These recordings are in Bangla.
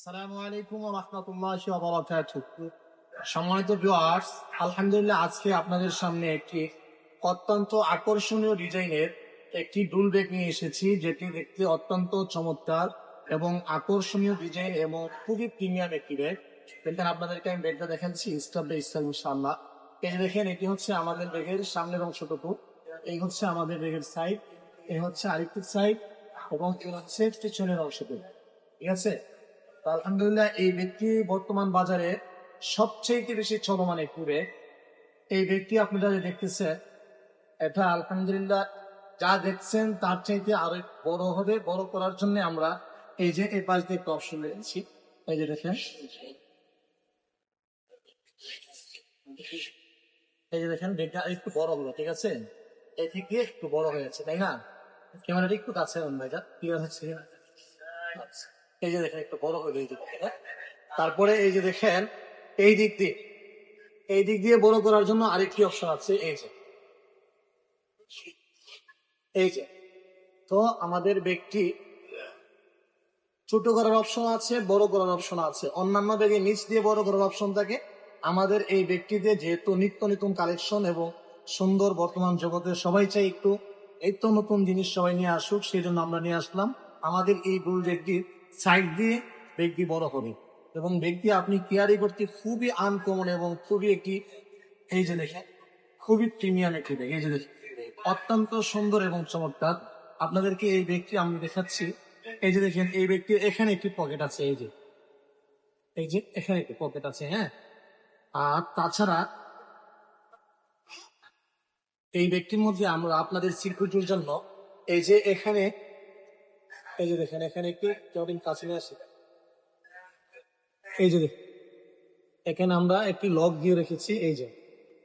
আসসালামু আলাইকুম ওয়া রাহমাতুল্লাহি ওয়া বারাকাতুহু। সম্মানিত ভিউয়ার্স, আলহামদুলিল্লাহ আজকে আপনাদের সামনে একটি অত্যন্ত আকর্ষণীয় ডিজাইনের একটি ডুল ব্যাগ নিয়ে এসেছি, যেটি দেখতে অত্যন্ত চমৎকার এবং আকর্ষণীয় ডিজাইন এবং খুবই প্রিমিয়াম একটি ব্যাগ। দেখেন, আপনাদেরকে আমি ব্যাগটা দেখাচ্ছি স্টেপ বাই স্টেপ ইনশাআল্লাহ। এই যে দেখেন, এটি হচ্ছে আমাদের ব্যাগের সামনের অংশটুকু, এই হচ্ছে আমাদের ব্যাগের সাইড, এই হচ্ছে আরেকটি সাইড এবং এই হচ্ছে পিছনের অংশটুকু। ঠিক আছে। তো আলহামদুলিল্লাহ এই ব্যক্তি বর্তমান বাজারে সবচেয়ে বেশি চলমান একটি ব্যাগ। এই ব্যক্তি আপনারা যে দেখতেছেন, এটা আলহামদুলিল্লাহ যা দেখছেন তার চাইতে আরো বড় হবে। বড় করার জন্য আমরা এই যে এই পাশ দিয়ে একটা অপশন দিয়েছি। এই যে দেখেন, এই যে দেখেন ব্যাগটা একটু বড় হলো। ঠিক আছে, এই দিক দিয়ে একটু বড় হয়েছে, তাই না? ক্যামেরাটা একটু কাছে ভাইটা ক্লিয়ার হচ্ছে কিনা? আচ্ছা। এই যে দেখেন একটু বড় হয়ে গেছে। তারপরে এই যে দেখেন, এই দিক দিয়ে এই দিক দিয়ে বড় করার জন্য আরেকটি অপশন আছে। এই যে তো আমাদের ব্যক্তি ছোট করার অপশন আছে, বড় করার অপশন আছে। অন্যান্য ব্যাগে নিচ দিয়ে বড় করার অপশন থাকে, আমাদের এই ব্যক্তিতে যেহেতু নিত্য নতুন কালেকশন এবং সুন্দর বর্তমান জগতে সবাই চাই একটু এই তো নতুন জিনিস সবাই নিয়ে আসুক, সেই জন্য আমরা নিয়ে আসলাম আমাদের এই বুল ব্যাগটির সাইড দিয়ে ব্যাগটি বড় হবে এবং ব্যাগটি আপনি ক্যারি করতে খুবই আনকমন এবং খুবই একটি, এই যে দেখেন, খুবই প্রিমিয়াম একটি ব্যাগ। এই যে দেখেন, অত্যন্ত সুন্দর এবং চমৎকার। আপনাদেরকে এই ব্যাগটি আমি দেখাচ্ছি। এই যে দেখেন, এই ব্যাগটির এখানে একটি পকেট আছে। এই যে এখানে একটি পকেট আছে, হ্যাঁ। আর তাছাড়া এই ব্যক্তির মধ্যে আমরা আপনাদের সিকিউরিটির জন্য এই যে এখানে, এই যে দেখেন এখানে একটি কেউদিন কাছে নিয়ে আসে, এই যে দেখেন এখানে আমরা একটি লক দিয়ে রেখেছি, এই যে,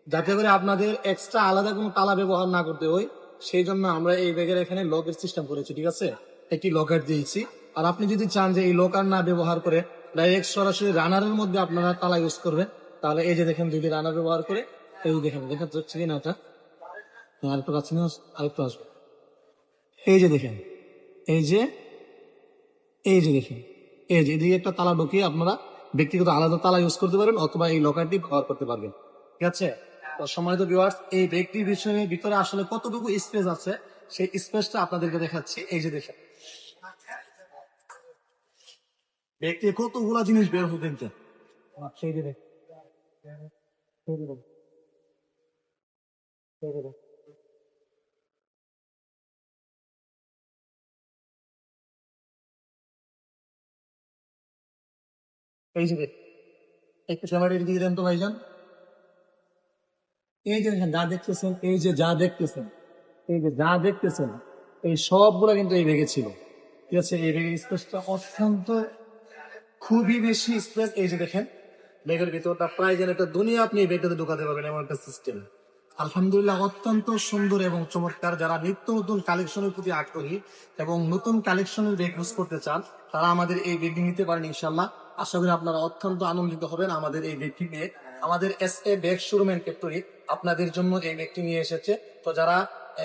যাতে করে আপনাদের এক্সট্রা আলাদা কোনো তালা ব্যবহার না করতে হয়, সেই জন্য আমরা এই ব্যাগের এখানে লকের সিস্টেম করেছি। ঠিক আছে, একটি লকার দিয়েছি। আর আপনি যদি চান যে এই লকার না ব্যবহার করে ডাইরেক্ট সরাসরি রানারের মধ্যে আপনারা তালা ইউজ করবেন, তাহলে এই যে দেখেন দুইটি রানার ব্যবহার করে, এই দেখেন দেখা যাচ্ছে কিনা এটা, আরেকটু কাছে নিয়ে আরেকটু আসবে। এই যে দেখেন, এই যে এই যে দেখেন, এই যে এদিকে একটা তালা ঢুকিয়ে আপনারা ব্যক্তিগত আলাদা তালা ইউজ করতে পারবেন অথবা এই লকারটি ব্যবহার করতে পারবেন। ঠিক আছে। তো সম্মানিত ভিউয়ার্স, এই ব্যক্তির ভিতরে আসলে কতটুকু স্পেস আছে সেই স্পেসটা আপনাদেরকে দেখাচ্ছি। এই যে দেখেন, ব্যক্তি কতগুলা জিনিস বের হতে দিতে, সেই যে দেখেন, এই যে দেখেন, এই যে দেখেন, এই যে দেখেন, একটু ক্যামেরার দিকে দেন তো ভাইজান। এই যে দেখেন যা দেখতেছেন, এই যে যা দেখতেছেন, এই যে যা দেখতেছেন, এই সবগুলো কিন্তু এই ব্যাগে ছিল। ঠিক আছে, এই ব্যাগের স্পেসটা অত্যন্ত খুবই বেশি স্পেস। এই যে দেখেন, ব্যাগের ভিতরটা প্রায় যেন একটা দুনিয়া আপনি এই ব্যাগটাতে ঢুকাতে পারবেন, এমন একটা সিস্টেম। আলহামদুলিল্লাহ অত্যন্ত সুন্দর এবং চমৎকার। যারা নিত্য নতুন কালেকশনের প্রতি আগ্রহী এবং নতুন কালেকশনের ব্যাগ ইউজ করতে চান, তারা আমাদের এই ব্যাগটি নিতে পারেন ইনশাল্লাহ। আশা করি আপনারা অত্যন্ত আনন্দিত হবেন আমাদের এই ব্যাগটি নিয়ে। আমাদের SA bag showroom and factory আপনাদের জন্য এই ব্যাগটি নিয়ে এসেছে। তো যারা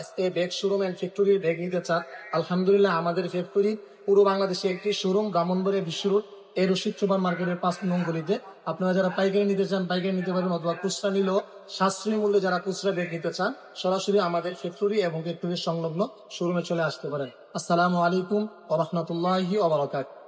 SA ব্যাগ শোরুম এন্ড ফ্যাক্টরির ব্যাগ নিতে চান, আলহামদুলিল্লাহ আমাদের ফ্যাক্টরি পুরো বাংলাদেশে একটি শোরুম, ব্রাহ্মণবাড়িয়া বিশ্ব রোড এই রশিদ সুপার মার্কেটের 5 নং গলিতে। আপনারা যারা পাইকারি নিতে চান পাইকারি নিতে পারবেন, অথবা খুচরা নিলেও সাশ্রয়ী মূল্যে যারা খুচরা ব্যাগ নিতে চান সরাসরি আমাদের ফ্যাক্টরি এবং ফ্যাক্টরির সংলগ্ন শোরুমে চলে আসতে পারেন। আসসালামু আলাইকুম ওয়া রাহমাতুল্লাহি ওয়া বারাকাতুহু।